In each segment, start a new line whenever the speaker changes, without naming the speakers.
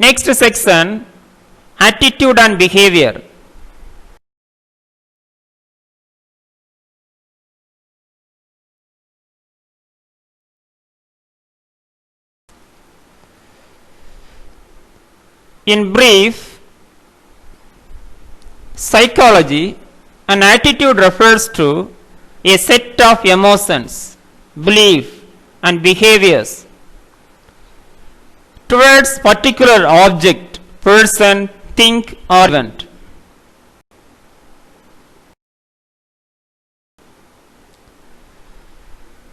Next section, attitude and behavior. In brief, psychology, an attitude refers to a set of emotions, belief and behaviors towards particular object, person, thing or event.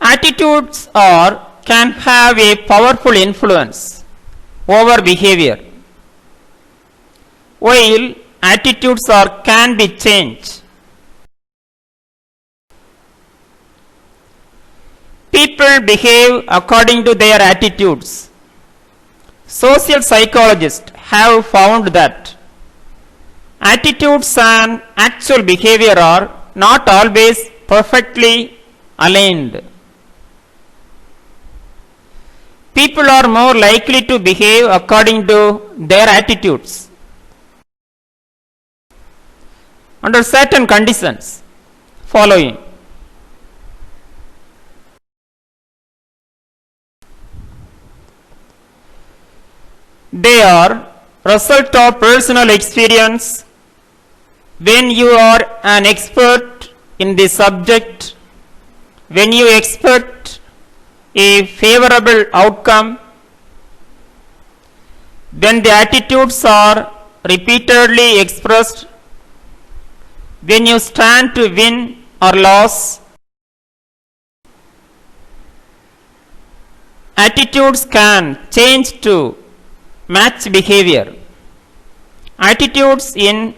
Attitudes can have a powerful influence over behavior, while attitudes can be changed. People behave according to their attitudes. Social psychologists have found that attitudes and actual behavior are not always perfectly aligned. People are more likely to behave according to their attitudes under certain conditions following. They are result of personal experience. When you are an expert in the subject, when you expect a favorable outcome, when the attitudes are repeatedly expressed, when you stand to win or lose, attitudes can change to match behavior. Attitudes in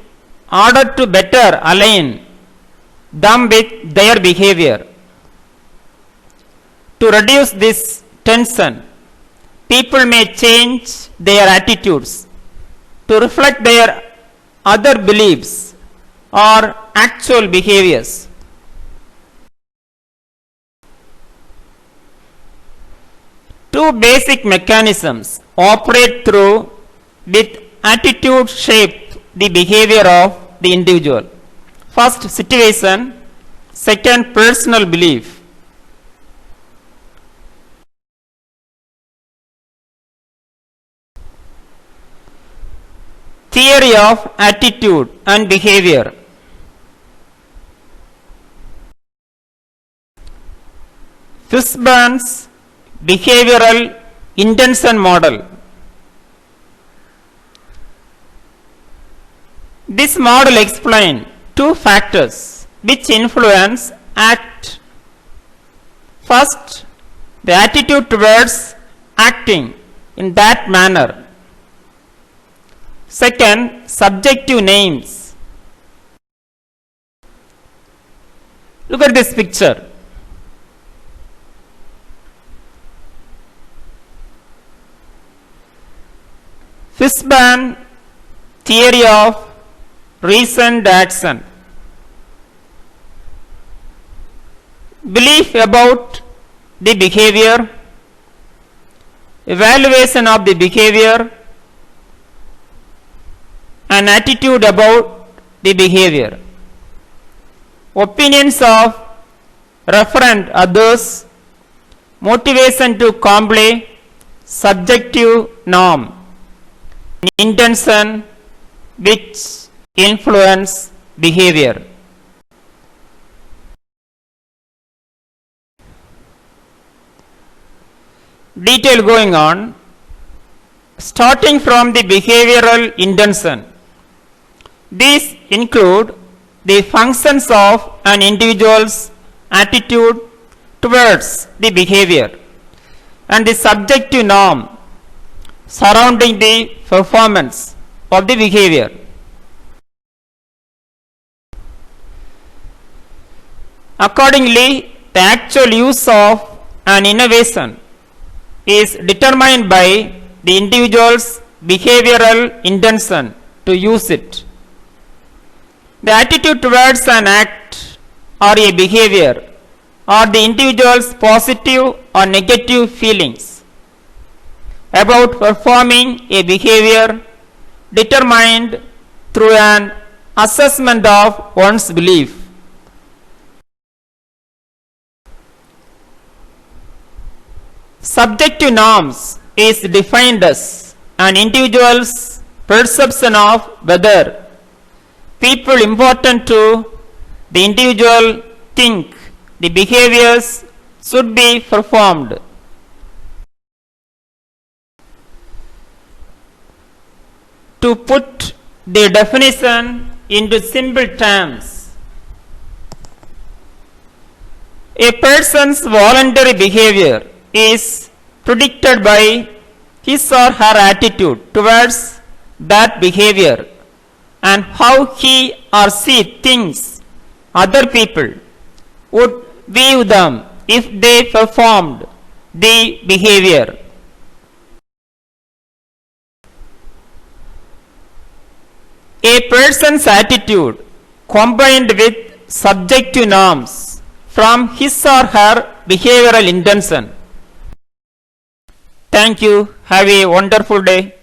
order to better align them with their behavior. To reduce this tension, people may change their attitudes to reflect their other beliefs or actual behaviors. Two basic mechanisms operate through with attitude shape the behavior of the individual. First, situation. Second, personal belief. Theory of attitude and behavior. Fishburne's behavioral intention model. This model explains two factors which influence act. First, the attitude towards acting in that manner. Second, subjective names. Look at this picture. Fishburne theory of reasoned action. Belief about the behavior, evaluation of the behavior, and attitude about the behavior. Opinions of referent others, motivation to comply, subjective norm, intention which influence behavior. Detail going on. Starting from the behavioral intention, these include the functions of an individual's attitude towards the behavior and the subjective norm surrounding the performance of the behavior. Accordingly, the actual use of an innovation is determined by the individual's behavioral intention to use it. The attitude towards an act or a behavior or the individual's positive or negative feelings about performing a behavior determined through an assessment of one's belief. Subjective norms is defined as an individual's perception of whether people important to the individual think the behaviors should be performed. To put the definition into simple terms, a person's voluntary behavior is predicted by his or her attitude towards that behavior and how he or she thinks other people would view them if they performed the behavior. A person's attitude combined with subjective norms from his or her behavioral intention. Thank you. Have a wonderful day.